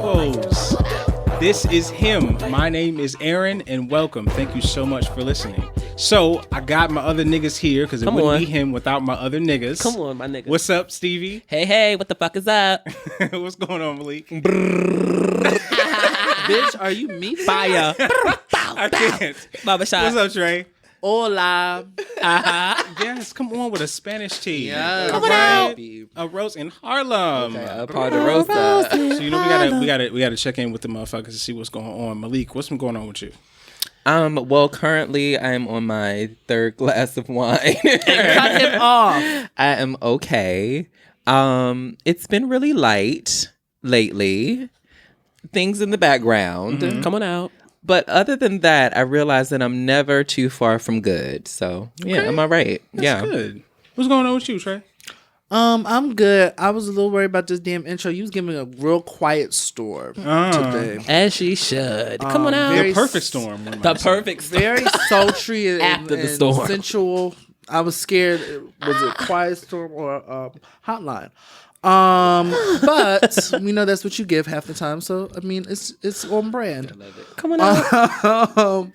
peoples. This is him. My name is Erin, and welcome. Thank you so much for listening. So, I got my other niggas here, because it wouldn't be him without my other niggas. Come on, my niggas. What's up, Stevie? Hey, what the fuck is up? What's going on, Malik? Bitch, are you me? Fire. I can't. Baba shot. What's up, Trey? Hola. Yes, come on with a Spanish tea. Yeah, Come on out. A roast in Harlem. A part of Rosa. So you know we gotta check in with the motherfuckers to see what's going on. Malik, what's been going on with you? Well, currently I'm on my third glass of wine. Cut him off. I am okay. It's been really light lately. Things in the background. Mm-hmm. Come on out. But other than that, I realize that I'm never too far from good. So, yeah, I'm all right. That's good. What's going on with you, Trey? I'm good. I was a little worried about this damn intro. You was giving a real quiet storm today. As she should. Come on out. very The perfect storm. The perfect storm. Very sultry and, After the and storm. sensual. I was scared. Was it quiet storm or hotline? But we know that's what you give half the time. So I mean, it's on brand. I love it. Come on out.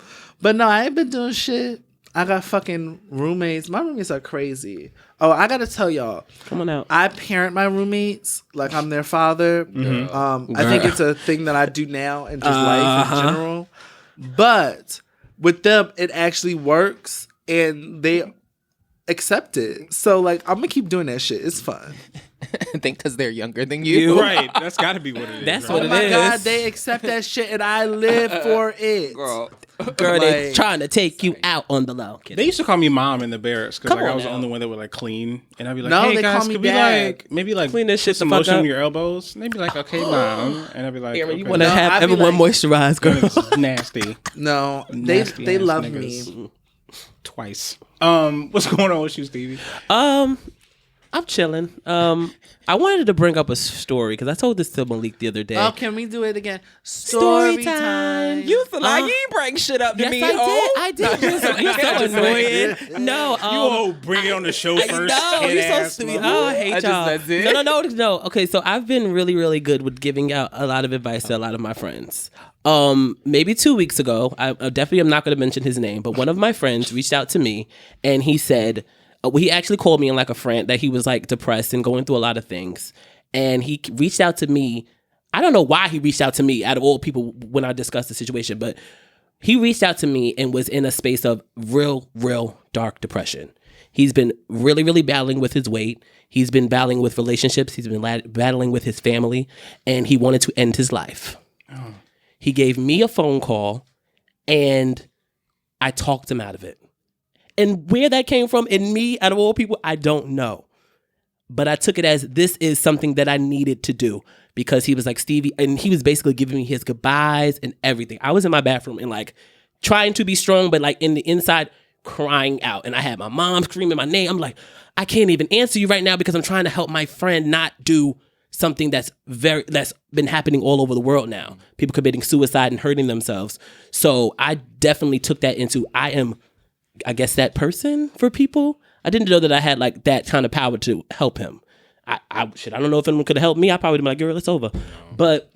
But no, I ain't been doing shit. I got fucking roommates. My roommates are crazy. Oh, I gotta tell y'all. Come on out. I parent my roommates like I'm their father. I think it's a thing that I do now in just life in general. But with them, it actually works, and they accept it. So like, I'm gonna keep doing that shit. It's fun. I think because they're younger than you. Right. That's got to be what it is. That's right? what Oh it my is. god, they accept that shit, and I live for it. Girl. Girl, they Like- trying to take you out on the low. They used to call me mom in the barracks because Come like, I on was the now. only one that would like clean, and I'd be like, No, "Hey they guys, call me could we dad. like maybe like Clean this shit put some the fuck lotion on up." your elbows?" And they'd be like, "Okay, mom," and I'd be like, Erin, okay. you want to No, have I'd be everyone like- moisturized, girl. This is nasty. No, Nasty they ass love niggas. me. Twice. What's going on with you, Stevie? I'm chilling. I wanted to bring up a story because I told this to Malik the other day. Oh, can we do it again? Story time. You feel like you ain't bring shit up to Yes, me. I did. You're so annoying. No, You all bring it on the show first. No, you're so head-ass stupid. motherfucker. Oh, I hate I just y'all. that's it. No. Okay, so I've been really, really good with giving out a lot of advice to a lot of my friends. Maybe 2 weeks ago, I definitely am not going to mention his name, but one of my friends reached out to me and he said, he actually called me in like a friend that he was like depressed and going through a lot of things. And he reached out to me. I don't know why he reached out to me out of all people when I discussed the situation, but he reached out to me and was in a space of real dark depression. He's been really, really battling with his weight. He's been battling with relationships. He's been battling with his family, and he wanted to end his life. Oh. He gave me a phone call, and I talked him out of it. And where that came from, and me, out of all people, I don't know. But I took it as this is something that I needed to do because he was like, Stevie, and he was basically giving me his goodbyes and everything. I was in my bathroom and like trying to be strong, but like in the inside crying out. And I had my mom screaming my name. I'm like, I can't even answer you right now because I'm trying to help my friend not do something that's been happening all over the world now. People committing suicide and hurting themselves. So I definitely took that into, I guess, that person for people. I didn't know that I had like that kind of power to help him. I don't know if anyone could have helped me. I probably would have been like, girl, it's over. But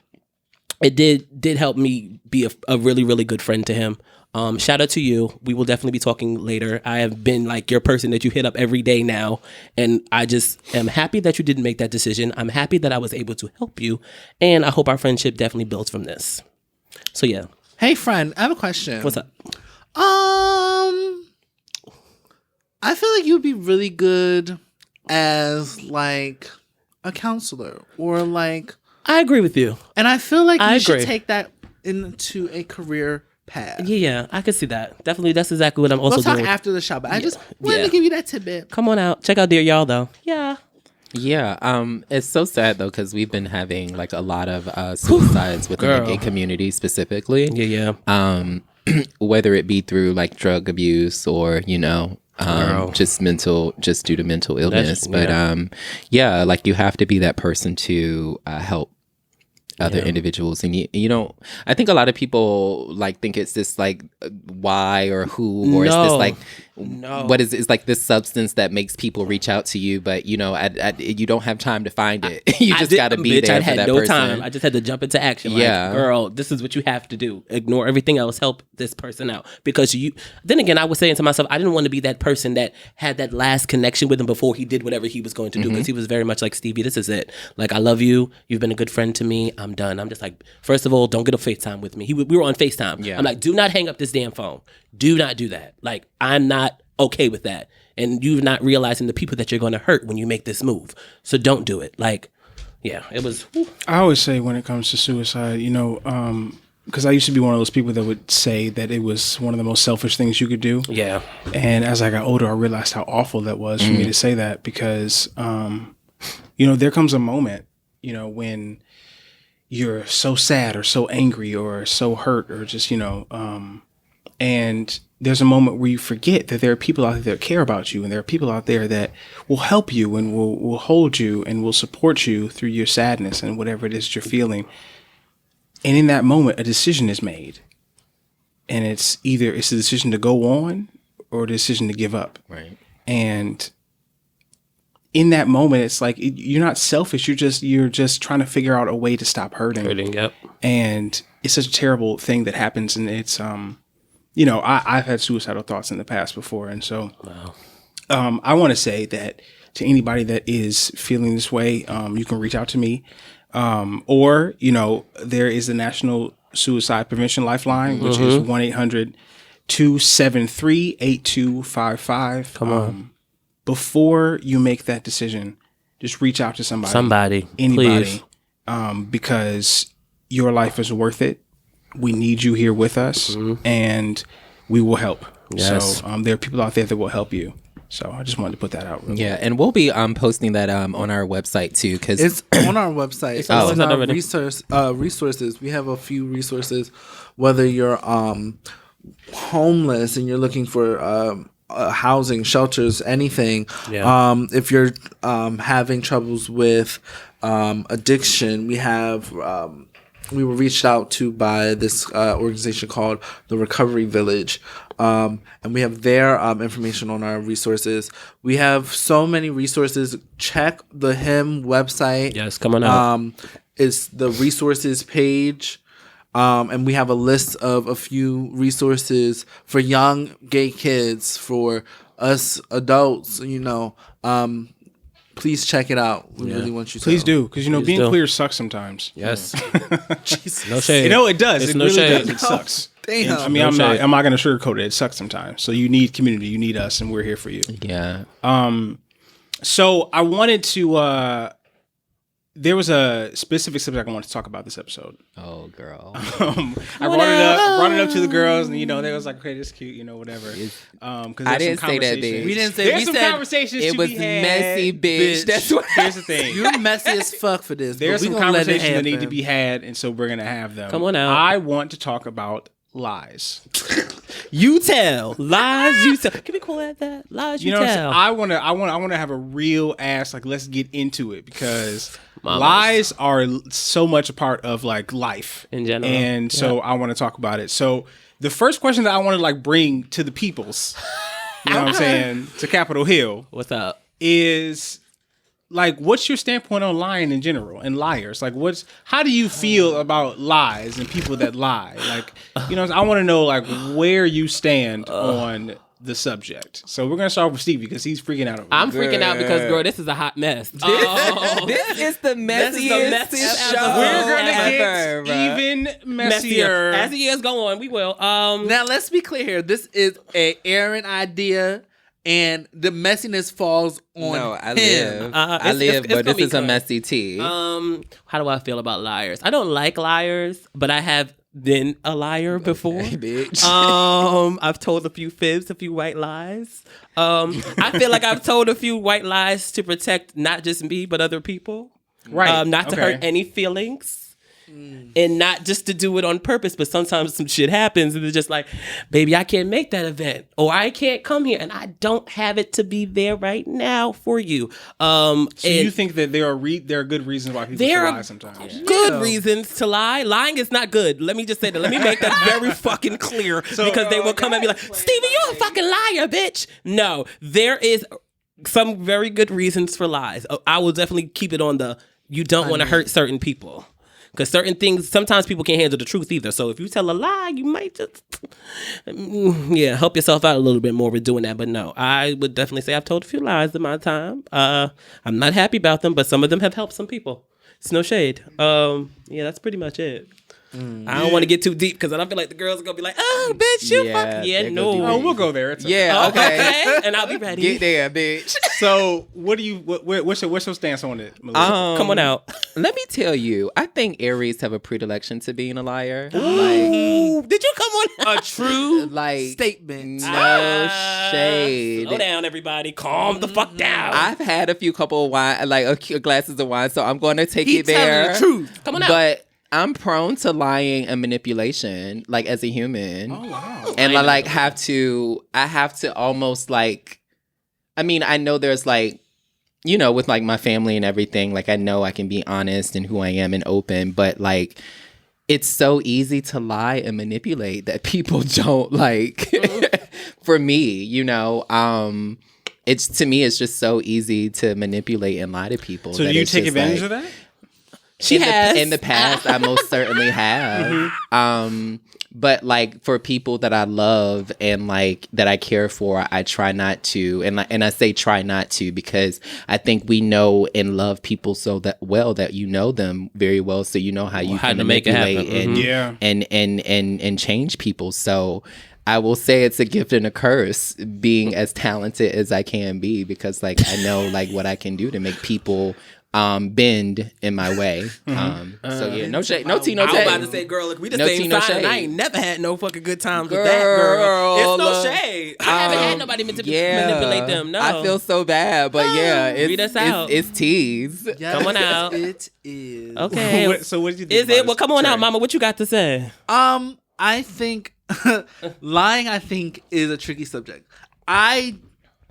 it did help me be a really, really good friend to him. Shout out to you. We will definitely be talking later. I have been like your person that you hit up every day now. And I just am happy that you didn't make that decision. I'm happy that I was able to help you. And I hope our friendship definitely builds from this. So yeah. Hey, friend, I have a question. What's up? I feel like you'd be really good as like a counselor or like, I agree with you. and I feel like I you should agree. take that into a career path. Yeah, I can see that. Definitely, that's exactly what I'm also We'll talk doing. after the show, but I just wanted Yeah. to give you that tidbit. Come on out. Check out Dear Y'all, though. Yeah. Yeah, it's so sad though because we've been having like a lot of suicides within the Girl. gay community specifically. Yeah. Whether it be through like drug abuse or Girl. just due to mental illness. But yeah. like you have to be that person to help other individuals, and you don't. I think a lot of people like think it's this like why or who, or it's this No. like No. What is it's like this substance that makes people reach out to you, but you know, you don't have time to find it. You just got to be there. I had for that no person. time. I just had to jump into action. Yeah. Like, girl, this is what you have to do. Ignore everything else. Help this person out. Because then again, I was saying to myself, I didn't want to be that person that had that last connection with him before he did whatever he was going to do. Because he was very much like, Stevie, this is it. Like, I love you. You've been a good friend to me. I'm done. I'm just like, first of all, don't get a FaceTime with me. We were on FaceTime. Yeah. I'm like, do not hang up this damn phone. Do not do that. Like, I'm not okay with that. And you're not realizing the people that you're going to hurt when you make this move. So don't do it. Like, yeah, it was. Whew. I always say when it comes to suicide, you know, because I used to be one of those people that would say that it was one of the most selfish things you could do. Yeah. And as I got older, I realized how awful that was for me to say that because, you know, there comes a moment, you know, when you're so sad or so angry or so hurt or just, you know, and there's a moment where you forget that there are people out there that care about you and there are people out there that will help you and will hold you and will support you through your sadness and whatever it is that you're feeling. And in that moment, a decision is made. And it's a decision to go on or a decision to give up. Right. And in that moment, it's like you're not selfish. You're just trying to figure out a way to stop hurting. Yep. And it's such a terrible thing that happens. And it's you know, I've had suicidal thoughts in the past before. And so I want to say that to anybody that is feeling this way, you can reach out to me. Or, you know, there is the National Suicide Prevention Lifeline, which is 1-800-273-8255. Come on. Before you make that decision, just reach out to somebody. Anybody. Please. Because your life is worth it. We need you here with us, and we will help. Yes. So there are people out there that will help you. So I just wanted to put that out. Yeah, and we'll be posting that on our website too, because it's on our website. It's on our resources. We have a few resources. Whether you're homeless and you're looking for housing, shelters, anything. Yeah. If you're having troubles with addiction, we have. We were reached out to by this organization called the Recovery Village. And we have their information on our resources. We have so many resources. Check the HIM website. Yes, come on out. It's the resources page. And we have a list of a few resources for young gay kids, for us adults, you know. Please check it out. We really want you to. Please do, because, you know, Please being do. queer sucks sometimes. Yes. Jesus. No shade. You know, it does. It's It no really shade. does. It sucks. Damn. And, I mean, No I'm shade. not going to sugarcoat it. It sucks sometimes. So you need community. You need us, and we're here for you. yeah. So I wanted to. There was a specific subject I wanted to talk about this episode. Oh, girl. I brought it up to the girls, and, you know, they was like, "Okay, this is cute," you know, whatever. I didn't say that, bitch. We didn't say. There's We some said conversations It to was be had. messy, bitch. That's what. Here's the thing. you're messy as fuck for this. There's but we some gonna let it conversations that need to happen. be had, and so we're gonna have them. Come on out. I want to talk about lies. You tell. Lies you tell. Can we call that that? Lies you, You know, what I'm tell. saying? I want to have a real ass, like, let's get into it, because Mamas. lies are so much a part of, like, life In general. and so I want to talk about it. So the first question that I want to, like, bring to the peoples, you know what I'm saying, to Capitol Hill, What's up? is, like, what's your standpoint on lying in general and liars? Like, how do you feel about lies and people that lie? Like, you know, I want to know, like, where you stand on the subject. So we're gonna start with Stevie, because he's freaking out over I'm this. freaking out because, girl, this is a hot mess. Oh. This is the messiest, messiest show episode. We're gonna ever, get bruh. even messier. As the years go on, we will. Now let's be clear here. This is a Erin idea, and the messiness falls on No, I him. live. It's- I live, it's but gonna this be is a good. messy tea. How do I feel about liars? I don't like liars, but I have been a liar before. bitch. I've told a few fibs, a few white lies. I feel like I've told a few white lies to protect not just me but other people. Right. Not to Okay. hurt any feelings. And not just to do it on purpose, but sometimes some shit happens and it's just like, baby, I can't make that event, or I can't come here and I don't have it to be there right now for you. So you think that there are good reasons why people lie sometimes? Good reasons to lie. Lying is not good. Let me just say that. Let me make that very fucking clear, because they will come at me like, Stevie, you're a fucking liar, bitch. No, there is some very good reasons for lies. I will definitely keep it on the, you don't want to hurt certain people. Because certain things, sometimes people can't handle the truth either. So if you tell a lie, you might just, help yourself out a little bit more with doing that. But no, I would definitely say I've told a few lies in my time. I'm not happy about them, but some of them have helped some people. It's no shade. That's pretty much it. I don't want to get too deep because I don't feel like the girls are going to be like, oh, bitch, you fuck. Yeah, no. Oh, we'll go there. It's okay. And I'll be ready. Get there, bitch. So what's your stance on it, Malik? Come on out. Let me tell you, I think Aries have a predilection to being a liar. Ooh, did you come on a true like statement? No shade. Slow down, everybody. Calm the fuck down. I've had a few couple of wine, glasses of wine, so I'm going to take it there. The truth. Come on out. But I'm prone to lying and manipulation, like as a human. Oh wow! And I have to almost like, I mean, I know there's like, with like my family and everything, like I know I can be honest in who I am and open, but like, it's so easy to lie and manipulate that people don't like. For me, it's to me, it's just so easy to manipulate and lie to people. So do you take advantage of that? In the past, I most certainly have. But like for people that I love and like that I care for, I try not to. And I say try not to because I think we know and love people so that well that you know them very well, so you know how you can manipulate and change people. So I will say it's a gift and a curse being as talented as I can be, because like I know like what I can do to make people bend in my way. So yeah, no shade, no tea, no shade. I was about to say, girl, look, we the no same no side, and I ain't never had no fucking good times with that girl. It's no shade. I haven't had nobody manipulate them. No, I feel so bad, but read us out. It's tease. Yes, come on out. It is okay. So what did you think? Is it? Well, come on out, Mama. What you got to say? I think lying, is a tricky subject.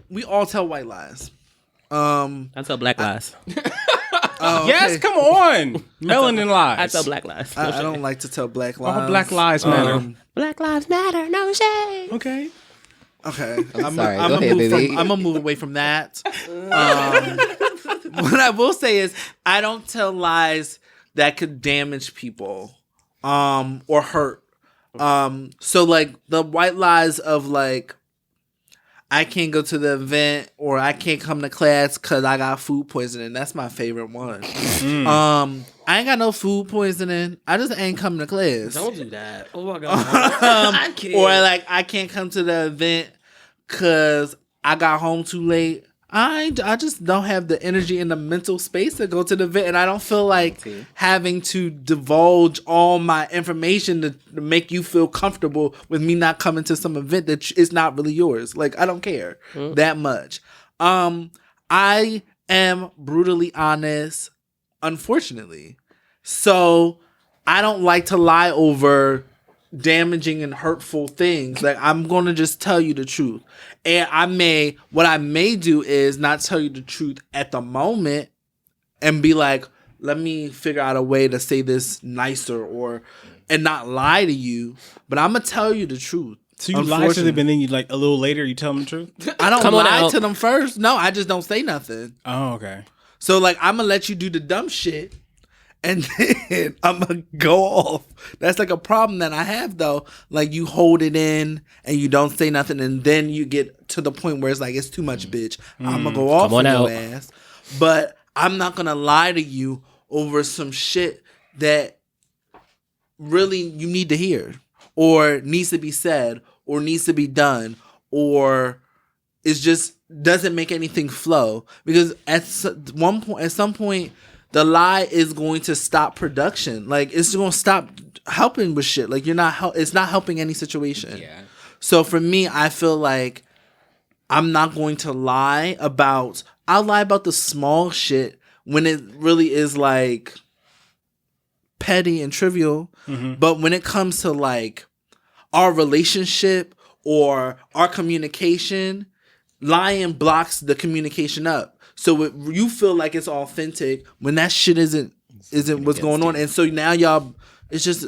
We all tell white lies. I tell black lies. Okay. Yes, come on. Melanin lies. I tell black lies. I don't like to tell black lies. Oh, black lives matter. Black lives matter. No shade. Okay. I'm sorry. I'm Go ahead, baby. I'm gonna move away from that. What I will say is I don't tell lies that could damage people, or hurt. So like the white lies of like, I can't go to the event or I can't come to class because I got food poisoning. That's my favorite one. I ain't got no food poisoning. I just ain't coming to class. Don't do that. Oh my God. I can't. Or like, I can't come to the event because I got home too late. I just don't have the energy and the mental space to go to the event, and I don't feel like having to divulge all my information to make you feel comfortable with me not coming to some event that is not really yours. Like, I don't care that much. I am brutally honest, unfortunately. So I don't like to lie over damaging and hurtful things. Like, I'm going to just tell you the truth. And what I may do is not tell you the truth at the moment and be like, let me figure out a way to say this nicer and not lie to you. But I'm going to tell you the truth. So you lie to them and then you like a little later you tell them the truth? I don't lie to them first. No, I just don't say nothing. Oh, okay. So like, I'm going to let you do the dumb shit. And then I'm going to go off. That's like a problem that I have, though. Like, you hold it in and you don't say nothing. And then you get to the point where it's like, it's too much, bitch. I'm going to go off on your ass. But I'm not going to lie to you over some shit that really you need to hear. Or needs to be said. Or needs to be done. Or it's just doesn't make anything flow. Because at some point, the lie is going to stop production. Like, it's going to stop helping with shit. Like, it's not helping any situation. Yeah. So for me, I feel like I'm not going to lie about... I'll lie about the small shit when it really is like petty and trivial. But when it comes to like our relationship or our communication, lying blocks the communication up. So you feel like it's authentic when that shit isn't what's going on. And so now y'all, it's just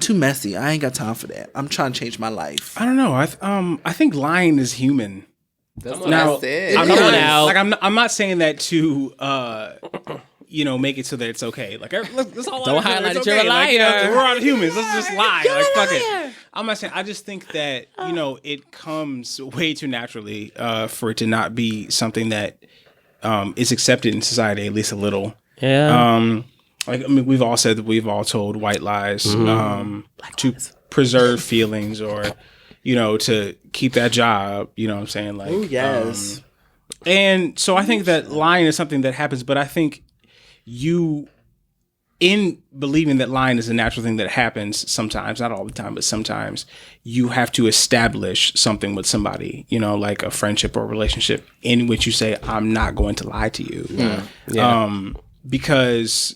too messy. I ain't got time for that. I'm trying to change my life. I don't know. I think lying is human. That's what I said. I'm not saying that to make it so that it's okay. Like, let's all don't highlight that you're a liar. Like, we're all humans. Let's just lie. Like, fuck it. I'm not saying. I just think that it comes way too naturally for it to not be something that is accepted in society, at least a little. Yeah. We've all said that we've all told white lies to preserve feelings or to keep that job. You know what I'm saying? Like, ooh, yes. And so I think that lying is something that happens, but I think you, in believing that lying is a natural thing that happens sometimes, not all the time, but sometimes, you have to establish something with somebody, like a friendship or a relationship in which you say, I'm not going to lie to you. Because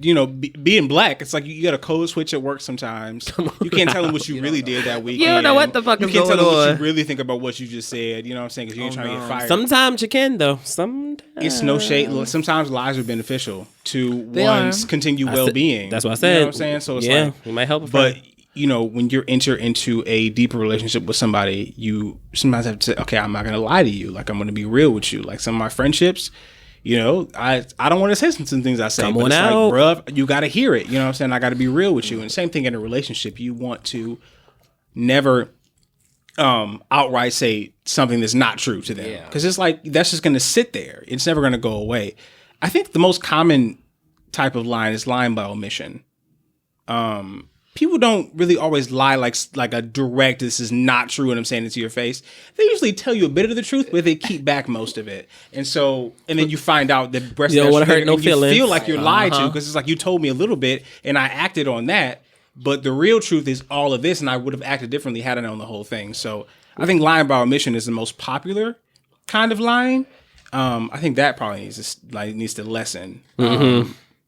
being black, it's like you got a code switch at work sometimes. You can't tell them what you really did that weekend. You don't know what the fuck is going on. You can't tell them what you really think about what you just said. You know what I'm saying? Because you ain't trying to get fired. Sometimes you can, though. Sometimes. It's no shade. Sometimes lies are beneficial to one's continued well-being. That's what I said. You know what I'm saying? So it's it might help. But, when you enter into a deeper relationship with somebody, you sometimes have to say, okay, I'm not going to lie to you. Like, I'm going to be real with you. Like, some of my friendships, I don't want to say some things I say. Come but on it's out. like, bruh, you got to hear it. You know what I'm saying? I got to be real with you. And same thing in a relationship. You want to never outright say something that's not true to them. Because it's like, that's just going to sit there. It's never going to go away. I think the most common type of lying is lying by omission. People don't really always lie like a direct, this is not true and I'm saying it to your face. They usually tell you a bit of the truth, but they keep back most of it. And then you find out that breast you don't want to hurt no you feelings. feel like you're lied to because it's like you told me a little bit and I acted on that. But the real truth is all of this, and I would have acted differently had I known the whole thing. So I think lying by omission is the most popular kind of lying. I think that probably needs to lessen.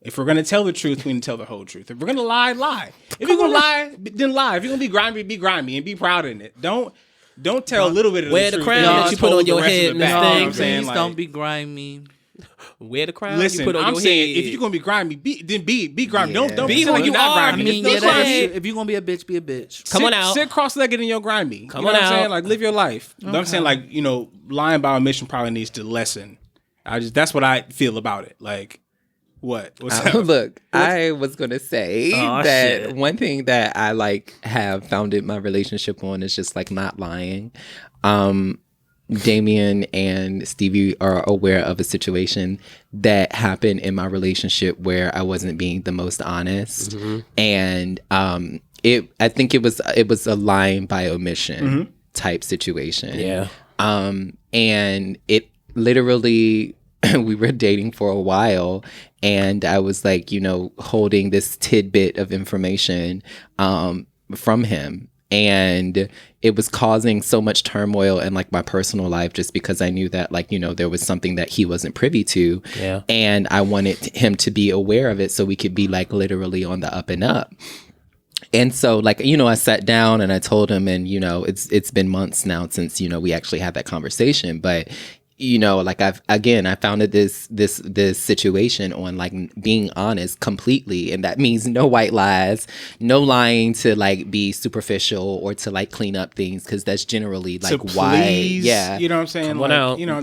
If we're gonna tell the truth, we need to tell the whole truth. If we're gonna lie, lie. If you're gonna lie, then lie. If you're gonna be grimy and be proud in it. Don't tell a little bit of wear the truth. Wear the crown that you put on your head. Please don't be grimy. Wear the crown. Listen, you put on I'm your saying head. if you're gonna be grimy, be grimy. Yeah. Don't be pretend like who you're you not are. grimy. I mean, if you're gonna be a bitch, be a bitch. Come on out. Sit cross-legged in your grimy. Come you know on what I'm saying? out. Like, live your life. But I'm saying, like, lying by omission probably needs to lessen. That's what I feel about it. Like, what's that? Look, I was gonna say that shit. one thing that I have founded my relationship on is just not lying. Damien and Stevie are aware of a situation that happened in my relationship where I wasn't being the most honest, and I think it was a lying by omission type situation. Yeah, and it literally. We were dating for a while and I was holding this tidbit of information from him, and it was causing so much turmoil in my personal life just because I knew that there was something that he wasn't privy to, and I wanted him to be aware of it so we could be literally on the up and up. And so I sat down and I told him, and it's been months now since we actually had that conversation, but I founded this situation on being honest completely, and that means no white lies, no lying to be superficial or to clean up things, because that's generally why. Yeah, you know what I'm saying?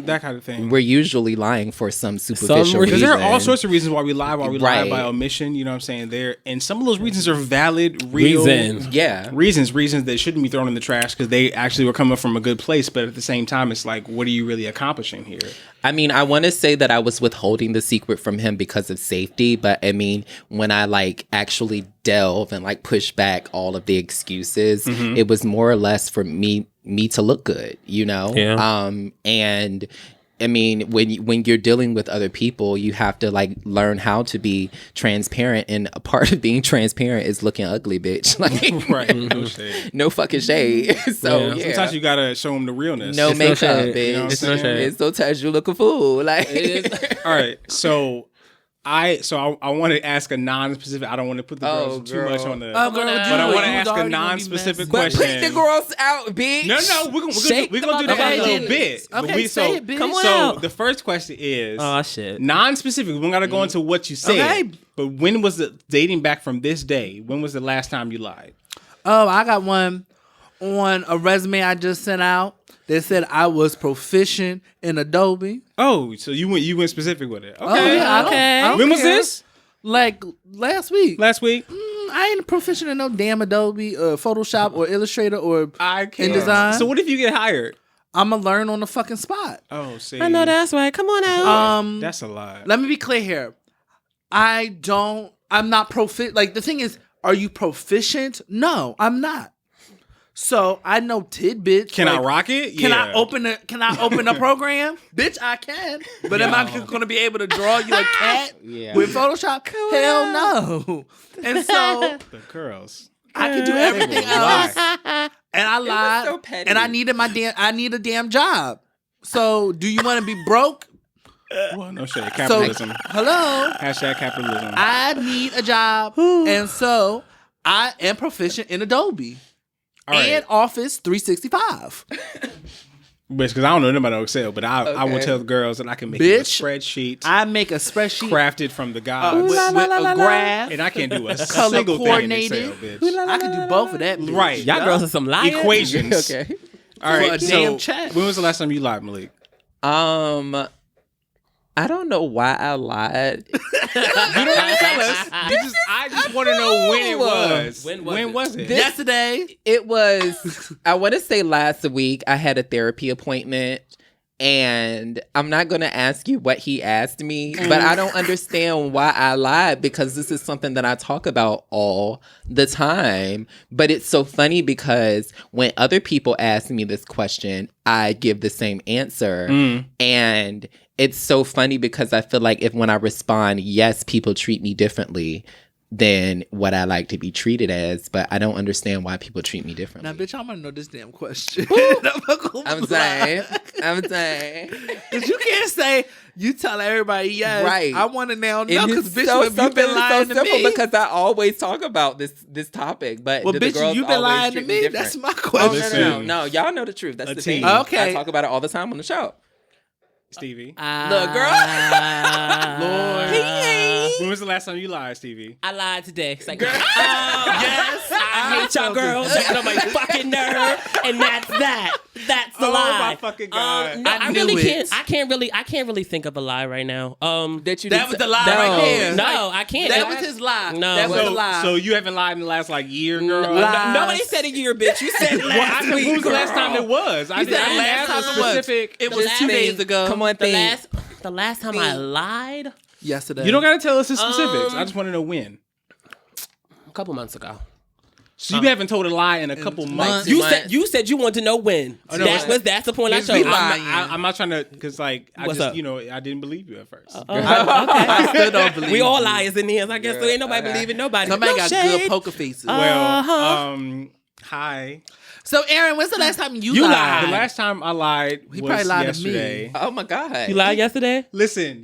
That kind of thing. We're usually lying for some superficial reason. Because there are all sorts of reasons why we lie. Why we lie by omission. You know what I'm saying? And some of those reasons are valid, real reasons. Yeah, reasons that shouldn't be thrown in the trash because they actually were coming from a good place. But at the same time, it's like, what are you really accomplishing here? I mean, I want to say that I was withholding the secret from him because of safety, but I mean, when I actually delve and push back all of the excuses, it was more or less for me to look good, Yeah. And I mean, when you're dealing with other people, you have to learn how to be transparent, and a part of being transparent is looking ugly, bitch. Right? No shade. No fucking shade. So yeah. Sometimes you gotta show them the realness. No It's makeup, no shade. bitch. You know what I'm saying? It's sometimes you look a fool. All right, so I want to ask a non-specific. I don't want to put the girls too much on the. Girl, but I want to ask a non-specific question. But put the girls out, bitch. No, we're gonna do that in a little bit. Okay, say it, bitch. Come on So out. the first question is, Oh shit. non-specific. We don't gotta go into what you said. Okay. But when was the dating back from this day? When was the last time you lied? Oh, I got one on a resume I just sent out that said I was proficient in Adobe. Oh, so you went specific with it. Okay. Oh, yeah, Okay. I don't When was care. this? Like last week. Last week. I ain't proficient in no damn Adobe, Photoshop, or Illustrator, or I can't. InDesign. So what if you get hired? I'm gonna learn on the fucking spot. Oh, see. I know that's right. Come on out. That's a lie. Let me be clear here. I'm not proficient. Like, the thing is, are you proficient? No, I'm not. So I know tidbits. Can like, I rock it? Can Yeah. I open a program? Bitch, I can. But am I going to be able to draw you a cat with Photoshop? Hell no. And so The girls. I can do everything else. And I lied. so petty. And I need a damn job. So do you want to be broke? Well, no shade. So Capitalism. hello. Hashtag capitalism. I need a job. And so I am proficient in Adobe. All right. And Office 365. Because I don't know anybody on Excel, but I will Okay. tell the girls that I can make you a Bitch, spreadsheet I make a spreadsheet crafted from the with, gods. with a graph. And I can't do a Color single thing in coordinated. Excel, bitch. I can do both of that. Bitch. Right. Y'all girls are some liars. Equations. Okay. All right. For a So damn check. when was the last time you lied, Malik? I don't know why I lied. You don't have to tell us. I just want to know when it was. When was it? Yesterday. It was, I want to say last week, I had a therapy appointment. And I'm not going to ask you what he asked me, but I don't understand why I lied, because this is something that I talk about all the time. But it's so funny because when other people ask me this question, I give the same answer. And it's so funny because I feel like when I respond, yes, people treat me differently than what I like to be treated as, but I don't understand why people treat me differently. Now, bitch, I'm going to know this damn question. I'm saying. Because you can't say, you tell everybody yes. Right. I want to now know, And because it's bitch, so you've been lying to me. because I always talk about this topic, but Well, do the bitch, girls you've been always lying to treat me. different? That's my Oh, question. no. Y'all know the truth. That's A the thing. team. Okay. I talk about it all the time on the show. Stevie. Look, girl. Lord. When was the last time you lied, Stevie? I lied today. It's like, Yes. I hate y'all girls. Y'all get on my fucking nerve, and that's that. That's the Oh, lie. my fucking God. No, I I knew really it. can't. I can't really think of a lie right now. That you That was the lie right there. No, I can't. That was his lie. No. That was So, a lie. so you haven't lied in the last year, girl? Lies. Nobody said a year, bitch. You said last When week. was the last time it was? I said didn't last ask time a it was. specific. It was last 2 days thing. ago. Come on, The last time I lied, Yesterday. You don't got to tell us the specifics. I just want to know when. a couple months ago. So you haven't told a lie in a couple months. You said you wanted to know when. no, That's the point I showed we you. lying. I'm not trying to, because like I What's just up? I didn't believe you at first. I still don't believe We all you. liars in here, I guess. So ain't nobody believing nobody. Somebody No got shade. good poker faces. Well, hi. So, Erin, when's the last time you You lied? lied. The last time I lied He was probably lied to me. yesterday. Oh my God. You lied yesterday? Listen,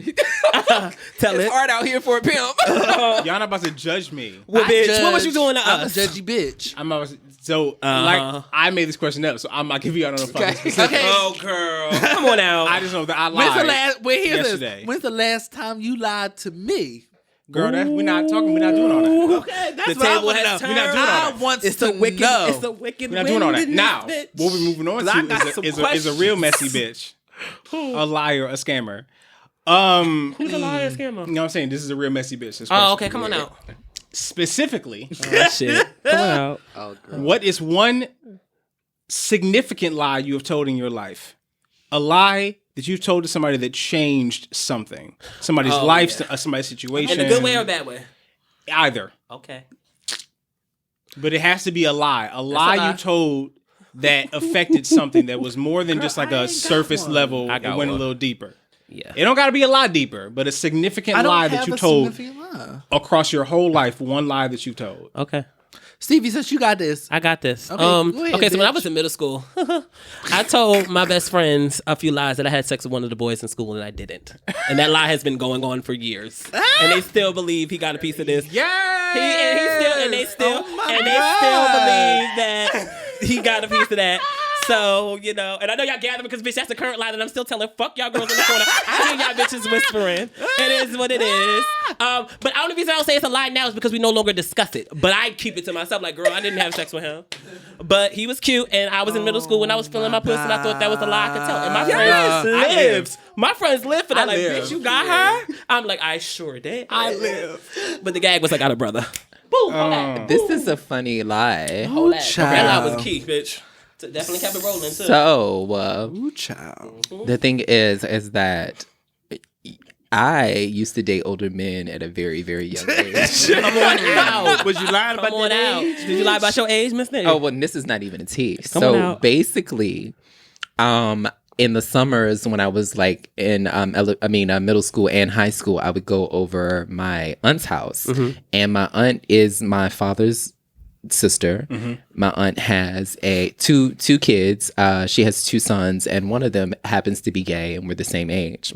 Tell It's it. hard out here for a pimp. y'all not about to judge me. Well, I bitch, judge. what was you doing to I'm a us? judgy bitch. I'm about, so like I made this question up, so I'm not giving you out on the fucking specifics. Okay. Oh, girl. Come on now. I just know that I When's lied. the last? Wait, here's yesterday. this. When's the last time you lied to me? Girl, we're not talking. We're not doing all that. Okay, that's The what I table want to has know. turned. We're not doing all I that. want It's to a wicked. know. It's a wicked. We're not doing all that. wind in Now, this bitch. what we're moving on 'Cause I to got some is a real messy bitch, a liar, a scammer. Who's a liar, scammer? You know what I'm saying? This is a real messy bitch. This Oh, person. okay. Come on out. Specifically, Oh, shit. Come on out. Oh, girl. what is one significant lie you have told in your life? A lie that you've told to somebody that changed something, somebody's life, somebody's situation. In a good way or bad way? Either. Okay. But it has to be a lie. A lie you told that affected something that was more than just like a surface level. I It got went a one. little deeper. Yeah. It don't got to be a lot deeper, but a significant lie that you told lie. across your whole life. One lie that you told. Okay. Stevie, since you got this. I got this. Okay, go ahead, okay, so when I bitch. was in middle school, I told my best friends a few lies that I had sex with one of the boys in school, and I didn't. And that lie has been going on for years. And they still believe he got a piece of this. Yeah. They still believe that he got a piece of that. So, you know, and I know y'all gather because, bitch, that's the current lie that I'm still telling. Fuck y'all girls in the corner. I hear y'all bitches whispering. It is what it is. But the only reason I don't say it's a lie now is because we no longer discuss it. But I keep it to myself like, girl, I didn't have sex with him. But he was cute, and I was in middle school when I was feeling my pussy, and I thought that was a lie I could tell. And my friends lived. My friends lived for that. Like, bitch, you got her? I'm like, I sure did. I live. But the gag was like, I got a brother. Boom, hold that. This is a funny lie. Hold that. child. That lie was key, bitch. Definitely kept it rolling too. So, Ooh, child. the thing is that I used to date older men at a very, very young age. Come on out. Was you lying about Come on that out. age? Did you lie about your age, Miss Nigga? Oh, well, this is not even a tea. Come on So out. basically, in the summers when I was like in middle school and high school, I would go over my aunt's house, and my aunt is my father's sister. My aunt has two kids. She has 2 sons, and one of them happens to be gay, and we're the same age.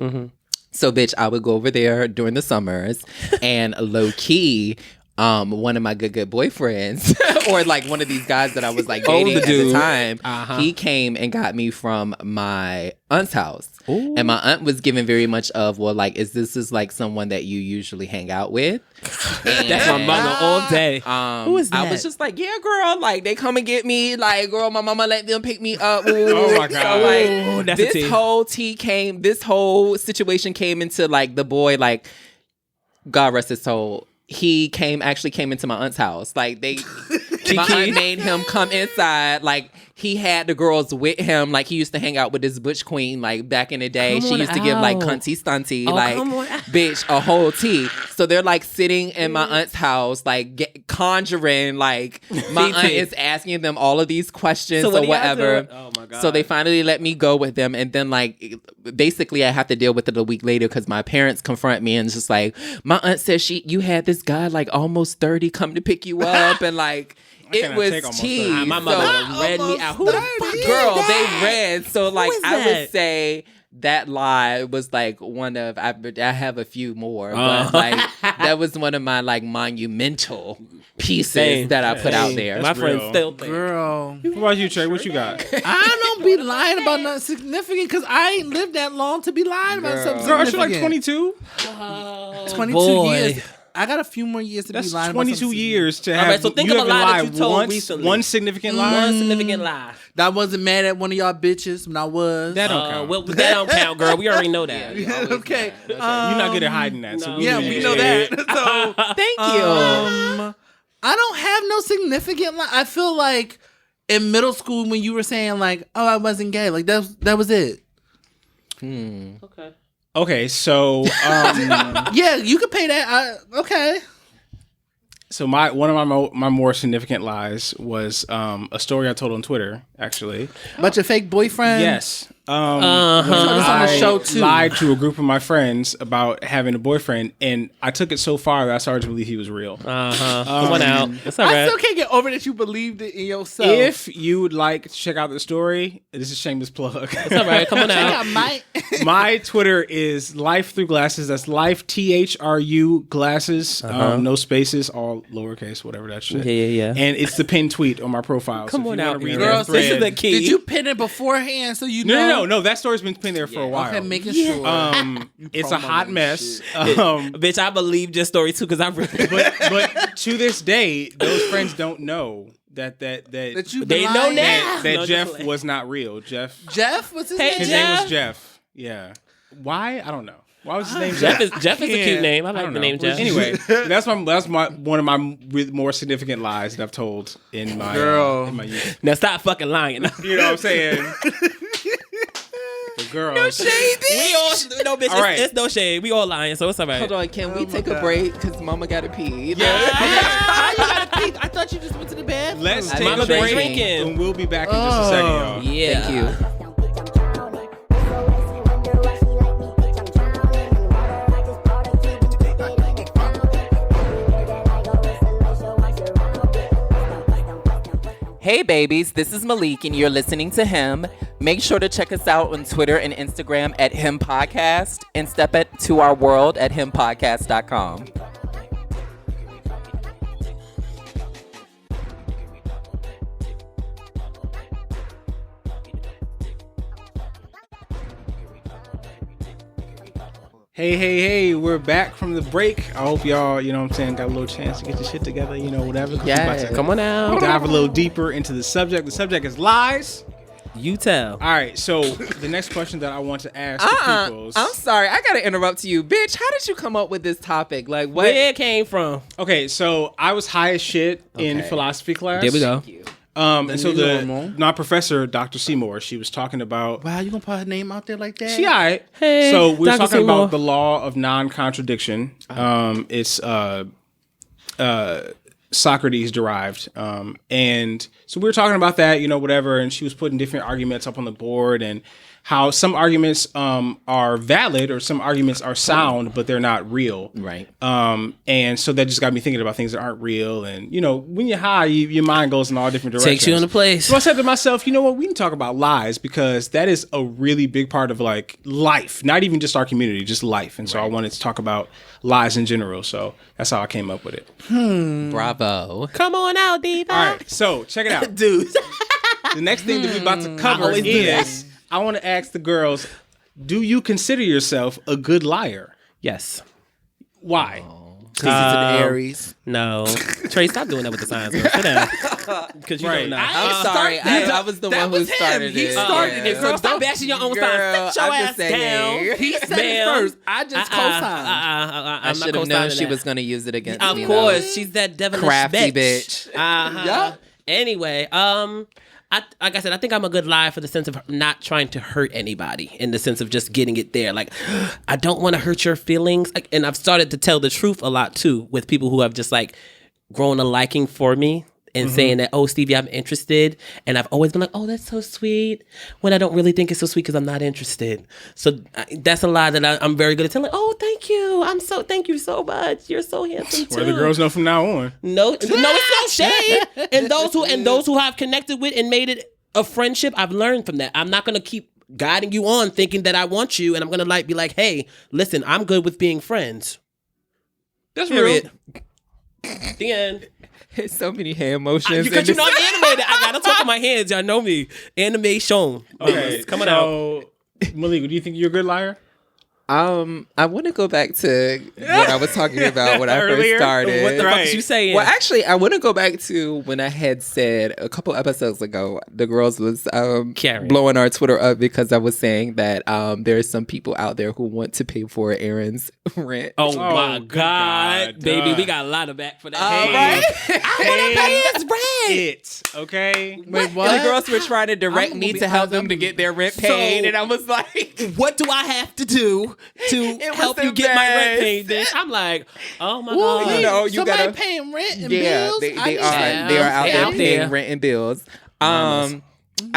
So, bitch, I would go over there during the summers, and low key, one of my good boyfriends, or like one of these guys that I was like dating at the time, he came and got me from my aunt's house. Ooh. And my aunt was given very much of, well, like, is this like someone that you usually hang out with? And, that's my mother all day. Who is that? I was just like, yeah, girl, like they come and get me, like, girl, my mama let them pick me up. Ooh. Oh my God. So, like, Ooh, that's this whole situation came into like the boy, like, God rest his soul. He actually came into my aunt's house. Like my aunt made him come inside. Like he had the girls with him. Like he used to hang out with this butch queen. Like back in the day, she used to give like cunty stunty, bitch, a whole tea. So they're like sitting in my aunt's house, like conjuring. Like my aunt is asking them all of these questions or whatever. Oh my God. So they finally let me go with them, and then like basically I have to deal with it a week later because my parents confront me and it's just like, my aunt says you had this guy like almost 30 come to pick you up, and like it was cheese. My mother read me out. Who the fuck is girl, that? they read. So like I that? would say that lie was like one of I have a few more, but like that was one of my like monumental pieces that I put out there. My friends real. still think. Girl. What about you, Trey? What you got? I don't be lying about nothing significant because I ain't lived that long to be lying about something Girl, aren't significant. you like 22? 22 boy. years. I got a few more years to That's be lying 22 about something years to All have. right, so think you of a haven't lie that you lied told once, recently. one significant lie. One significant lie. That I wasn't mad at one of y'all bitches when I was. That don't count. Well, that don't count, girl. We already know that. Okay. You're not good at hiding that. So Yeah, we know that. So Thank you. I don't have no significant lie. I feel like in middle school when you were saying like, "Oh, I wasn't gay," like that was it. Okay. Okay, so Yeah, you could pay that. Okay. so one of my more significant lies was a story I told on Twitter. Actually, But your fake boyfriend. yes. This on the show too. Lied to a group of my friends about having a boyfriend, and I took it so far that I started to believe he was real. Come on out. That's all I right. still can't get over that you believed it in yourself. If you would like to check out the story, this is a shameless plug. It's all right. Come on check out. out Mike. My Twitter is Life Through Glasses. That's Life THRU Glasses. No spaces, all lowercase, whatever that shit. Yeah. And it's the pinned tweet on my profile. Come so if on you out, wanna read reader. that Girls, This is thread- the key. Did you pin it beforehand so you know? No. That story's been pinned there for a while. Okay, making sure. It's a hot mess. Bitch, I believed your story too because I really. But to this day, those friends don't know that you They been know lying? now. that No, Jeff just like- was not real. Jeff, What's his Hey, name? his Jeff. name was Jeff. Yeah. Why? I don't know. Why was his name Jeff? Jeff is a cute name. I I like don't the know. name Jeff. Anyway, that's one of my more significant lies that I've told in my Girl. in my youth. Now stop fucking lying. You know what I'm saying? But girl, We all no bitch. All right. It's no shade. We all lying, so it's all right. Hold on, can we take a break? Because mama got to pee. Ah, you gotta pee. I thought you just went to the bed. let's I'm take not a break, drinking. and we'll be back in just a second, y'all. Yeah. Thank you. Hey babies, this is Malik and you're listening to Him. Make sure to check us out on Twitter and Instagram at Him Podcast and step into our world at himpodcast.com. Hey, we're back from the break. I hope y'all, you know what I'm saying, got a little chance to get your shit together, you know, whatever. Yeah, come on out. Dive a little deeper into the subject. The subject is lies. You tell. All right, so the next question that I want to ask the peoples. I'm sorry, I gotta interrupt you. Bitch, how did you come up with this topic? Like, what? Where it came from? Okay, so I was high as shit in philosophy class. There we go. And so my professor, Dr. Seymour, she was talking about. Wow, you gonna put her name out there like that? She all right. Hey, so we were Dr. talking Seymour. about the law of non-contradiction. It's Socrates derived. And so we were talking about that, you know, whatever. And she was putting different arguments up on the board and how some arguments are valid or some arguments are sound, but they're not real. Right. And so that just got me thinking about things that aren't real. And, you know, when you're high, your mind goes in all different directions. Takes you in a place. So I said to myself, you know what? We can talk about lies because that is a really big part of like life, not even just our community, just life. And so I wanted to talk about lies in general. So that's how I came up with it. Bravo. Come on out, Diva. All right. So check it out. Dude. The next thing that we're about to cover is I want to ask the girls, do you consider yourself a good liar? Yes. Why? Because he's an Aries. No. Trey, stop doing that with the signs. Girl. Sit down. Because you don't know. I'm sorry. I was the one who started it. He started it. Girl, stop bashing your own signs. Sit your ass down. He said it first. I just co-signed. I should have known she was going to use it against me. Of course. She's that devilish crafty bitch. Yeah. Anyway, like I said, I think I'm a good liar for the sense of not trying to hurt anybody, in the sense of just getting it there. Like, I don't want to hurt your feelings. And I've started to tell the truth a lot too with people who have just like grown a liking for me and saying that, oh, Stevie, I'm interested. And I've always been like, oh, that's so sweet. When I don't really think it's so sweet because I'm not interested. So that's a lie that I'm very good at telling. Oh, thank you. Thank you so much. You're so handsome too. Where the girls know from now on. No, it's no shade. And those who have connected with and made it a friendship, I've learned from that. I'm not gonna keep guiding you on thinking that I want you, and I'm gonna be like, hey, listen, I'm good with being friends. That's Period. real. The end. There's so many hand motions. Because you know I'm animated. I gotta talk with my hands. Y'all know me. Animation. Okay, coming out. Malik, do you think you're a good liar? I want to go back to what I was talking about when I first started. What the fuck is you saying? Well, actually, I want to go back to when I had said a couple episodes ago, the girls was blowing our Twitter up because I was saying that there are some people out there who want to pay for Erin's rent. Oh my God. Baby, we got a lot of back for that. Right? I want to pay his rent. Okay. Wait, what? And the girls were trying to direct me to help them to get their rent paid, and I was like, what do I have to do to help you get my rent paid? Then I'm like, oh my God. You know, you somebody gotta paying rent and yeah, bills. they are out there paying rent and bills. I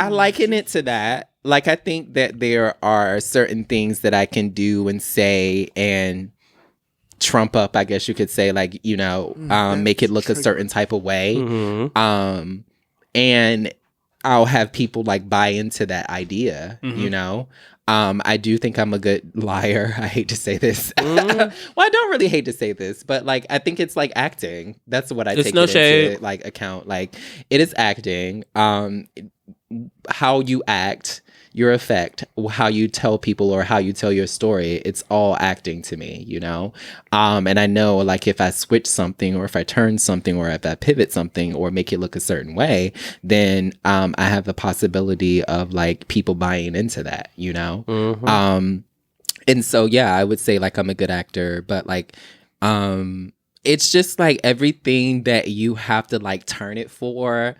liken it to that. Like, I think that there are certain things that I can do and say and trump up, I guess you could say, like, you know, make it look a certain type of way. And I'll have people like buy into that idea, you know? I do think I'm a good liar. I hate to say this. Well, I don't really hate to say this, but like, I think it's like acting. That's what I take it into, like, account. Like, it is acting. How you act, your effect, how you tell people or how you tell your story, it's all acting to me, you know? And I know, like, if I switch something or if I turn something or if I pivot something or make it look a certain way, then I have the possibility of, like, people buying into that, you know? And so, yeah, I would say, like, I'm a good actor, but, like, it's just, like, everything that you have to, like, turn it for.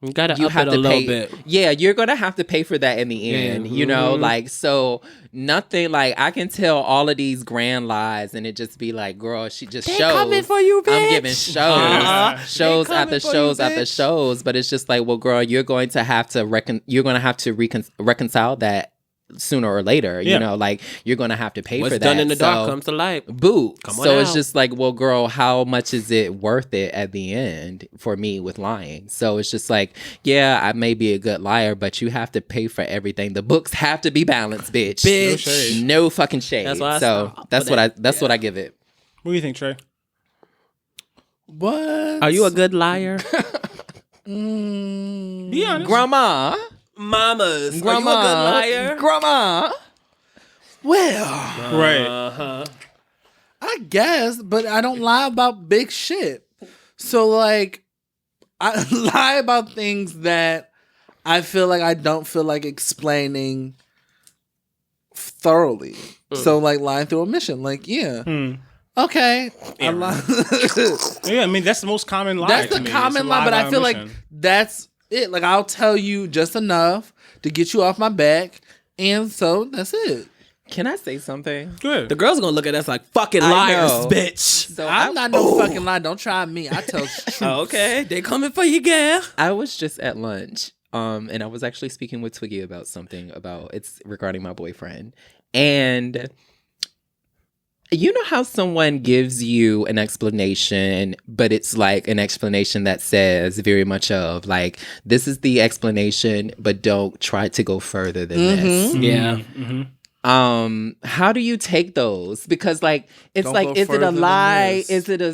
You gotta up it a little bit. Yeah, you're gonna have to pay for that in the end, you know? Like, so nothing, like, I can tell all of these grand lies and it just be like, girl, she just shows. Coming for you, bitch. I'm giving shows, shows after shows after shows, but it's just like, well, girl, you're going to have to reconcile that sooner or later. You know, like you're gonna have to pay for that. What's done in the dark comes to light. Boo. Come on so out. it's just like, well, girl, how much is it worth it at the end for me with lying? So it's just like, yeah, I may be a good liar, but you have to pay for everything. The books have to be balanced, bitch. No shade. No fucking shade. That's why that's what I give it. What do you think, Trey? What? Are you a good liar? Be honest. Grandma. Mamas. Grandma. Are you a good liar? Grandma. Well, Right. I guess, but I don't lie about big shit. So, like, I lie about things that I feel like I don't feel like explaining thoroughly. So, like, lying through omission. Like, yeah. Okay. I lie. Yeah, I mean, that's the most common lie. That's to the me. common It's a lie, but I by feel like omission. that's it. Like, I'll tell you just enough to get you off my back. And so, that's it. Can I say something? Good. The girls gonna look at us like fucking I liars, know. bitch. So I'm not no fucking lie. Don't try me. I tell truth. Okay, they coming for you, girl. I was just at lunch, and I was actually speaking with Twiggy about something it's regarding my boyfriend. And you know how someone gives you an explanation, but it's like an explanation that says very much of like, this is the explanation, but don't try to go further than this. Yeah. How do you take those? Because like it's Don't like, go is it further a than lie? this.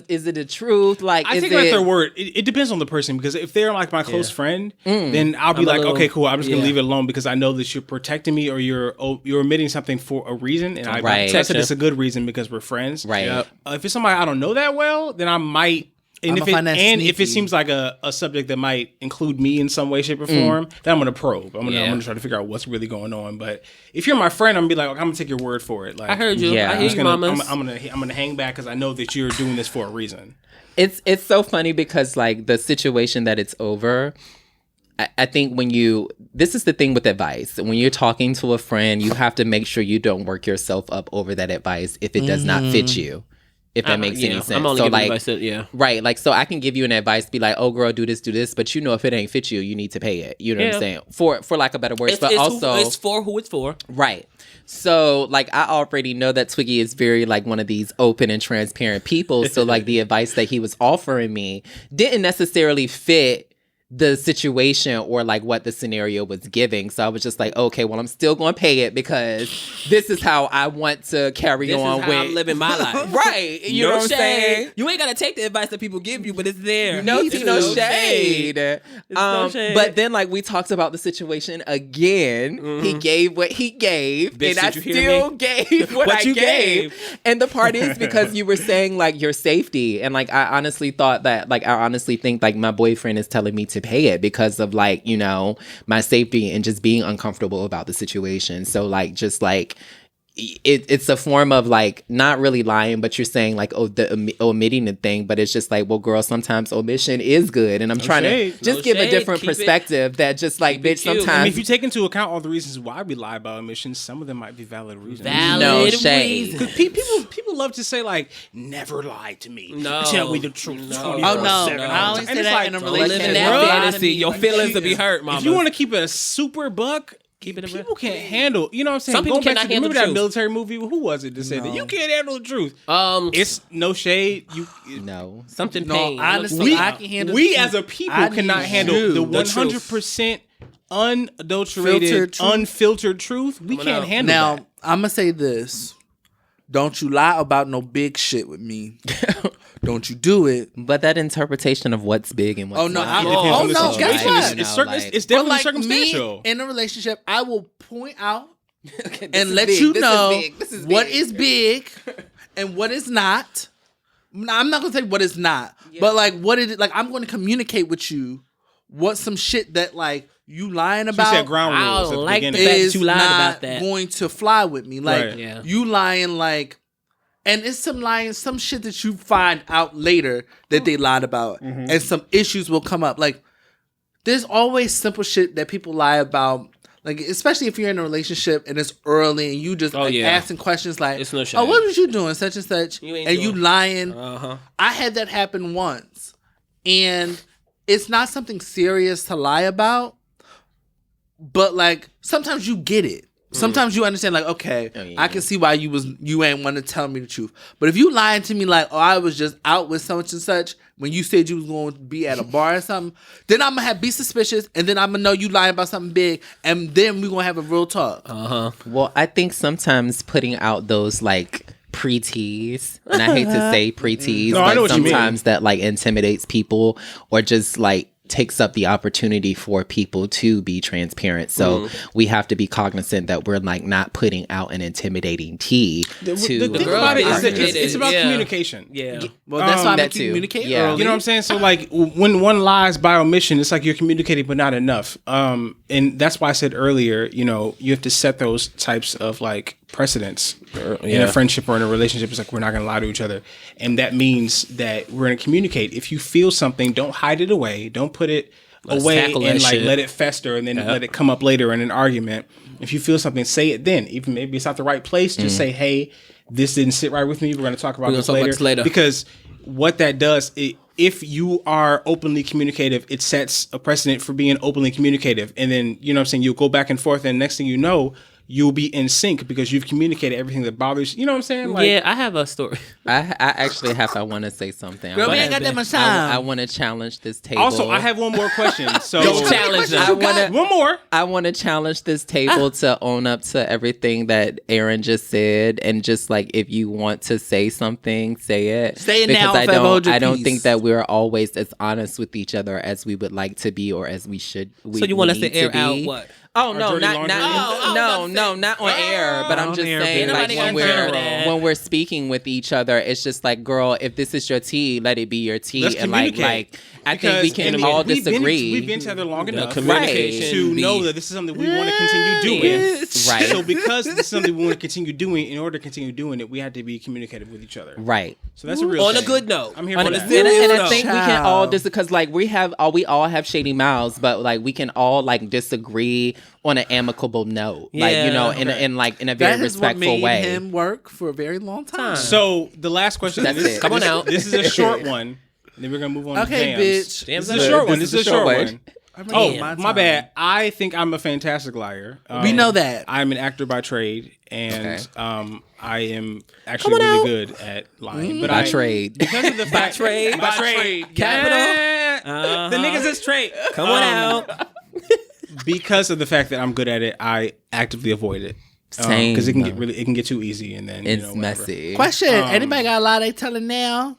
Is it a truth? Like, I is think it that's their word. It depends on the person, because if they're like my close friend, then I'll be I'm a like, little- okay, cool. I'm just gonna yeah. leave it alone because I know that you're protecting me, or you're omitting something for a reason, and I Right. trust that it's a good reason because we're friends. Right. Yep. If it's somebody I don't know that well, then I might. And I'ma find that if it sneaky. seems like a subject that might include me in some way, shape, or form, then I'm gonna probe. I'm gonna try to figure out what's really going on. But if you're my friend, I'm gonna be like, okay, I'm gonna take your word for it. Like, I heard you. Yeah. I I'm hear just you, gonna, mamas. I'm gonna hang back because I know that you're doing this for a reason. It's so funny because like the situation that it's over, I think this is the thing with advice. When you're talking to a friend, you have to make sure you don't work yourself up over that advice if it does not fit you. If that makes any sense. I'm only So giving like, advice that, yeah. right. Like, so I can give you an advice, be like, oh girl, do this, but you know, if it ain't fit you, you need to pay it. You know what I'm saying? For lack of better words, but also it's for who it's for. right. So like, I already know that Twiggy is very like one of these open and transparent people. So like the advice that he was offering me didn't necessarily fit the situation or like what the scenario was giving. So I was just like, okay, well, I'm still going to pay it because this is how I want to carry This on is how I'm living my life. Right. You know what I'm saying? You ain't gotta take the advice that people give you, but it's there. No It's tea, no shade. no shade. But then, like, we talked about the situation again. He gave what he gave, Bitch, and I did you hear still me? gave what I you gave. gave. And the part is because you were saying like your safety, and like I honestly think like my boyfriend is telling me to pay it because of like, you know, my safety and just being uncomfortable about the situation. So like, just like, it's a form of like not really lying, but you're saying like, oh, the omitting the thing, but it's just like, well, girl, sometimes omission is good, and I'm trying shade. to just No give a shade. different Keep it- perspective that just like, keep it bitch, cute. sometimes I mean, if you take into account all the reasons why we lie about omissions, some of them might be valid reasons. No shade. Because people love to say like, never lie to me. No. Tell me the truth. No. 24/7. Oh, no. No. I only And say it's that like, in a don't Live relationship. in that Bro, fantasy. Your feelings will be hurt, mama. If you want to keep it a super buck, Keep it a people can't handle. You know what I'm saying? Some people Going back cannot to, handle remember the that truth. military movie? Who was it that said that you can't handle the truth? It's no shade. no. something No, pain. honestly, I can handle We the truth. as a people I cannot need handle you. the The truth. 100% unadulterated, Filtered truth. unfiltered truth. We can't handle Now, that. I'm going to say this. Don't you lie about no big shit with me. Don't you do it. But that interpretation of what's big and what's Oh, no, not. I'm- It depends oh, on the no, situation. guess what? It's But definitely like circumstantial. me in a relationship, I will point out Okay, this and is let big. you This is know big. This is what big. is big and what is not. I'm not gonna say what is not, but like what it like. I'm going to communicate with you what some shit that like you lying She about said ground I rules at the like the beginning. fact is that you lied not about that. going to fly with me. Like Right. Yeah. you lying like. And it's some shit that you find out later that they lied about, and some issues will come up. Like, there's always simple shit that people lie about. Like, especially if you're in a relationship and it's early and you just asking questions like, It's no shade. "Oh, what was you doing?" Such and such, You ain't and you doing- lying. Uh-huh. I had that happen once, and it's not something serious to lie about, but like sometimes you get it. Sometimes you understand, like, okay, I can see why you ain't want to tell me the truth. But if you lying to me like, I was just out with such and such when you said you was going to be at a bar or something, then I'm gonna be suspicious, and then I'm gonna know you lying about something big, and then we gonna have a real talk. Well, I think sometimes putting out those like pre-tease, and I hate to say pre-tease, but sometimes that like intimidates people or just like takes up the opportunity for people to be transparent. So we have to be cognizant that we're like not putting out an intimidating tea. The thing about it is that it's about communication. Yeah. Well, that's why I'm communicating. You know what I'm saying? So like when one lies by omission, it's like you're communicating but not enough. And that's why I said earlier, you know, you have to set those types of like precedents in a friendship or in a relationship. It's like we're not going to lie to each other, and that means that we're going to communicate. If you feel something, don't hide it away. Don't put it away and like let it fester and then let it come up later in an argument. If you feel something, say it then. Even maybe it's not the right place, just say, "Hey, this didn't sit right with me. We're going to talk about this later." Because what that does, if you are openly communicative, it sets a precedent for being openly communicative, and then you know what I'm saying, you'll go back and forth, and next thing you know, you'll be in sync because you've communicated everything that bothers you. You know what I'm saying? Like, yeah, I have a story. I want to say something. Girl, we ain't got that much time. I want to challenge this table. Also, I have one more question. So Don't challenge them. one more. I want to challenge this table to own up to everything that Erin just said, and just like if you want to say something, say it. Say it because now. I don't think that we're always as honest with each other as we would like to be or as we should. So you want us to air out what? Oh no, not on air. But I'm just saying, like when we're speaking with each other, it's just like, girl, if this is your tea, let it be your tea. Let's and communicate. I think we can all disagree. We've been together long enough to communication know that this is something we want to continue doing. Right. So because this is something we want to continue doing, in order to continue doing it, we have to be communicative with each other. Right. So that's a real on thing. a good note. I'm here for that. And I think we can all because like we all have shady mouths, but like we can all like disagree on an amicable note, like you know, in a very respectful way. Him work for a very long time. So the last question. Come on out. This is a short one. Then we're gonna move on. Okay, to jams. bitch. This is a short one. This is a short one. Oh, my time. bad. I think I'm a fantastic liar. We know that. I'm an actor by trade, and I am actually really good at lying. But by trade. Because of the fact trade. By trade. Capital. The niggas is trade. Come on out. Because of the fact that I'm good at it, I actively avoid it. Same. Because it can get too easy, and then it's messy. Question: anybody got a lie they telling now?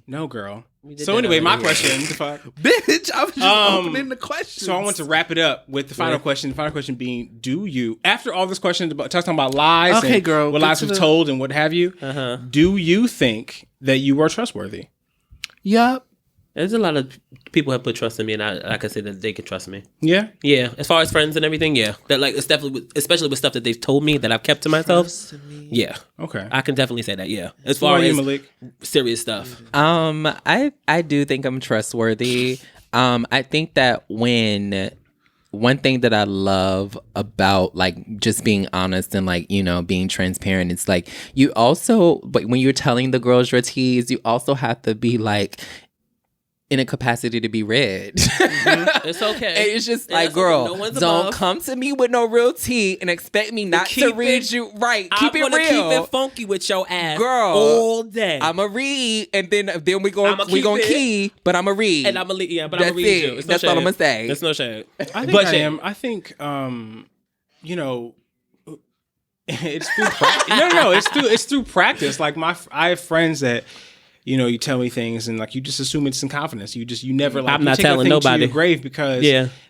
No, girl. So anyway, my question, the fuck? Bitch, I was just opening the question. So I want to wrap it up with the final question. The final question being, do you, after all this question about talking about lies and girl, what lies we've told and what have you, do you think that you are trustworthy? Yup. There's a lot of people have put trust in me, and I can say that they can trust me. Yeah? Yeah. As far as friends and everything, yeah. That like it's definitely, especially with stuff that they've told me that I've kept to myself. Yeah. Okay. I can definitely say that, yeah. As Who are far you, as Malik? serious stuff. I do think I'm trustworthy. I think that one thing that I love about like just being honest and like, you know, being transparent, it's like you also, but when you're telling the girls your teas, you also have to be like in a capacity to be read. It's okay. And it's just like, girl, don't come to me with no real tea and expect me not to read you. Right. Keep it real. Keep it funky with your ass, girl, all day. I'ma read, and then we gonna key, but I'ma read, and I'ma read you. It's That's all I'm gonna say. That's no shade. I think I am. I think, you know, it's through practice. No, it's through practice. Like I have friends that, you know, you tell me things and like you just assume it's in confidence. You never like. I'm not telling nobody to your grave because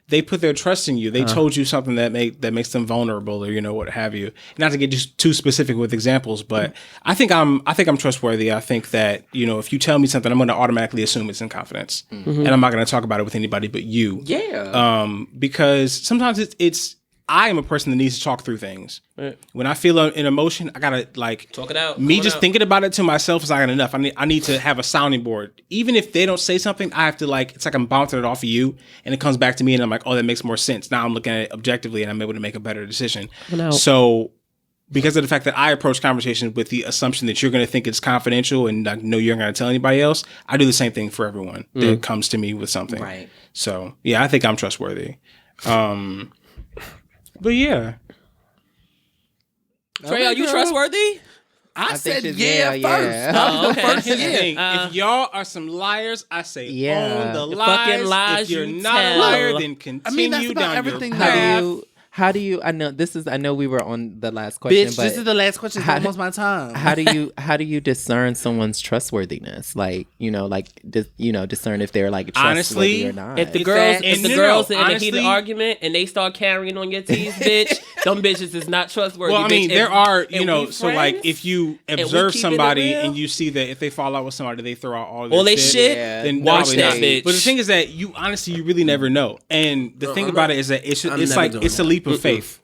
they put their trust in you. They told you something that makes them vulnerable, or you know what have you. Not to get just too specific with examples, but I think I'm trustworthy. I think that, you know, if you tell me something, I'm going to automatically assume it's in confidence, and I'm not going to talk about it with anybody but you. Yeah. Because sometimes it's. I am a person that needs to talk through things. Right. When I feel an emotion, I gotta like talk it out. Me just thinking about it to myself is not enough. I need to have a sounding board. Even if they don't say something, I have to like, it's like I'm bouncing it off of you, and it comes back to me, and I'm like, oh, that makes more sense. Now I'm looking at it objectively, and I'm able to make a better decision. So, because of the fact that I approach conversations with the assumption that you're going to think it's confidential and like, no, you're not going to tell anybody else, I do the same thing for everyone that comes to me with something. Right. So yeah, I think I'm trustworthy. But yeah, Trey, are you trustworthy? I said think yeah she's- first. yeah. Oh, okay. Here's the thing. If y'all are some liars, I say own the fucking lies. lies If you're you not tell. a liar, then continue that's about down everything your that- path. How do you? I know we were on the last question, Bitch, but this is the last question. It's how almost my time. how do you discern someone's trustworthiness? Like, discern if they're like trustworthy Honestly, or not. If the It's girls, that- if the No, girls no, in a honestly- heated argument and they start carrying on your teeth, bitch, them bitches is not trustworthy. Well, I mean, bitch. there If- are, and we so like friends, if you and we observe keeping it somebody real, and you see that if they fall out with somebody, they throw out all their all they shit. shit, Yeah. Then watch probably that not. bitch. But the thing is that you really never know. And the thing about it is that it's I'm like never doing it's a that. leap of faith.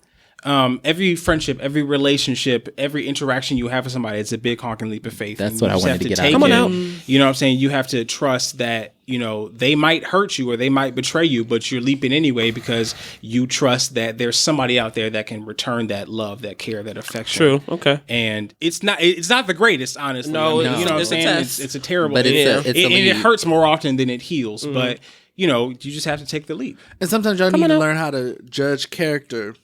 Every friendship, every relationship, every interaction you have with somebody, it's a big honking leap of faith. That's And what you I just wanted have to get take out. Come on it. out. You know what I'm saying? You have to trust that, they might hurt you or they might betray you, but you're leaping anyway because you trust that there's somebody out there that can return that love, that care, that affection. True. Okay. And it's not the greatest, honestly. No, I mean, you know what I'm it's a saying? test. It's a terrible, But it's a and it leap. hurts more often than it heals. But you just have to take the leap. And sometimes y'all need to learn how to judge character.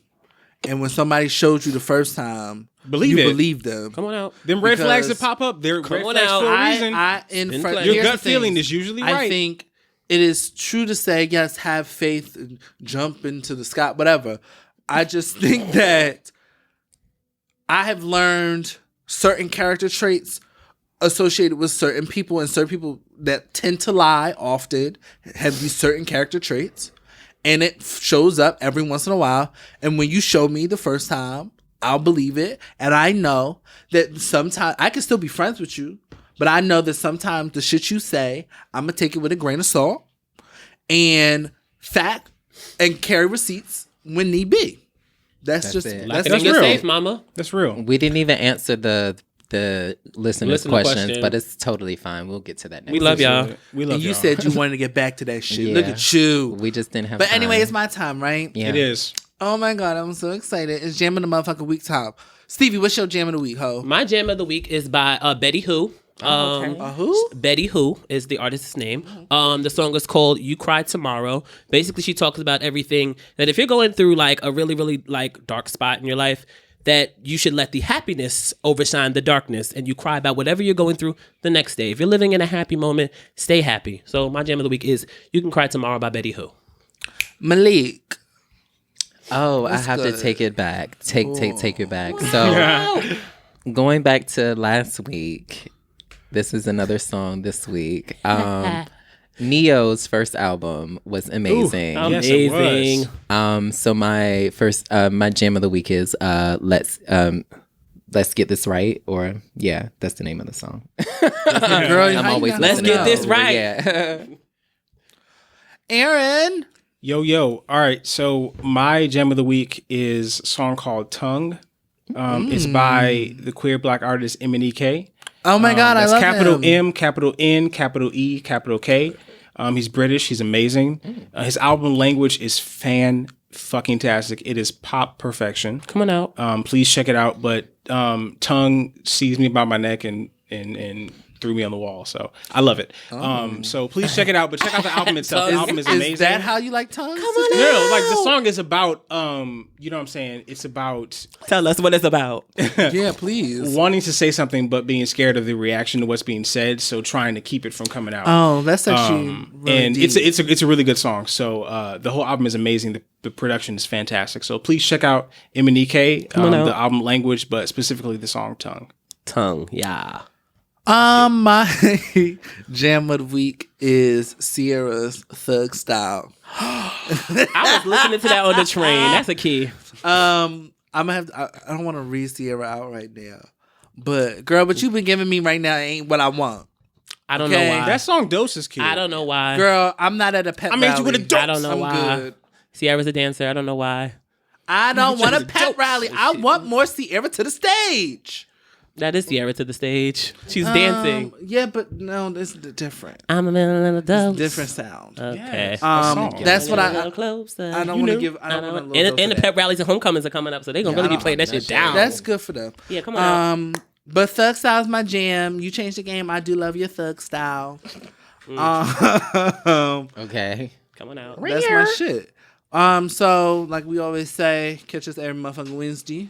And when somebody showed you the first time, Believe you it. believe them. Come on out. Them red flags that Because- pop up, they're red on flags out. for a reason. Been playing. Your Here's gut the thing. feeling is usually right. I think it is true to say, yes, have faith and jump into the sky, whatever. I just think that I have learned certain character traits associated with certain people, and certain people that tend to lie often have these certain character traits. And it shows up every once in a while. And when you show me the first time, I'll believe it. And I know that sometimes I can still be friends with you, but I know that sometimes the shit you say, I'm going to take it with a grain of salt and fact and carry receipts when need be. That's just it. Lock it That's in your real. safe, mama. That's real. We didn't even answer the listeners' Listener questions, question. but it's totally fine. We'll get to that next. We love y'all. We love And you y'all. said you wanted to get back to that shit. Look Yeah. at you. We just didn't have. But anyway, time. it's my time, right? Yeah. It is. Oh my God, I'm so excited. It's Jam of the Motherfucking Week time. Stevie, what's your Jam of the Week, ho? My jam of the week is by Betty Who. Who? Betty Who is the artist's name. The song is called "You Cry Tomorrow." Basically, she talks about everything that if you're going through like a really, really like dark spot in your life, that you should let the happiness overshine the darkness, and you cry about whatever you're going through the next day. If you're living in a happy moment, stay happy. So my jam of the week is "You Can Cry Tomorrow" by Betty Who. Malik. Oh, I What's have good? to take it back. Take it back. So going back to last week, this is another song this week. Neo's first album was amazing. Yes, it Amazing. was. So my first my jam of the week is Let's Get This Right, or yeah, that's the name of the song. Girl, I'm always Let's listening get this over, right. Yeah. Erin. Yo. All right. So my gem of the week is a song called Tongue. It's by the queer black artist MNEK. Oh my God, I That's love capital him. M, capital N, capital E, capital K. He's British. He's amazing. His album Language is fan-fucking-tastic. It is pop perfection. Come on out. Please check it out. But Tongue seized me by my neck and threw me on the wall. So I love it. So please check it out. But check out the album itself. The album is amazing. Is that how you like tongues? No, like the song is about, you know what I'm saying? It's about Tell us what it's about. Yeah, please. wanting to say something but being scared of the reaction to what's being said, so trying to keep it from coming out. Oh, that's actually really and deep. it's a really good song. So the whole album is amazing. The production is fantastic. So please check out MNEK, on out. the album Language, but specifically the song Tongue. Tongue. Yeah. My jam of the week is Ciara's Thug Style. I was listening to that on the train. That's a key. I'm gonna have to, I don't want to read Ciara out right now, but girl, what you've been giving me right now ain't what I want. I don't Okay. know why. That song Dose is cute. I don't know why. Girl, I'm not at a pet I made you rally. with a dose. I don't know I'm why. good. Ciara's a dancer. I don't know why. I don't want a pet dope. rally. I want more Ciara to the stage. That is Ciara to the stage. She's dancing. Yeah, but no, this is different. I'm a little dose. Different sound. Okay. song. That's what A I little closer. I don't want to give. I don't want to. And the pep rallies and homecomings are coming up, so they're gonna really be playing that shit down. That's good for them. Yeah, come on. But Thug Style is my jam. You changed the game. I do love your Thug Style. Okay. Come on out. That's my shit. So like we always say, catch us every motherfucking Wednesday.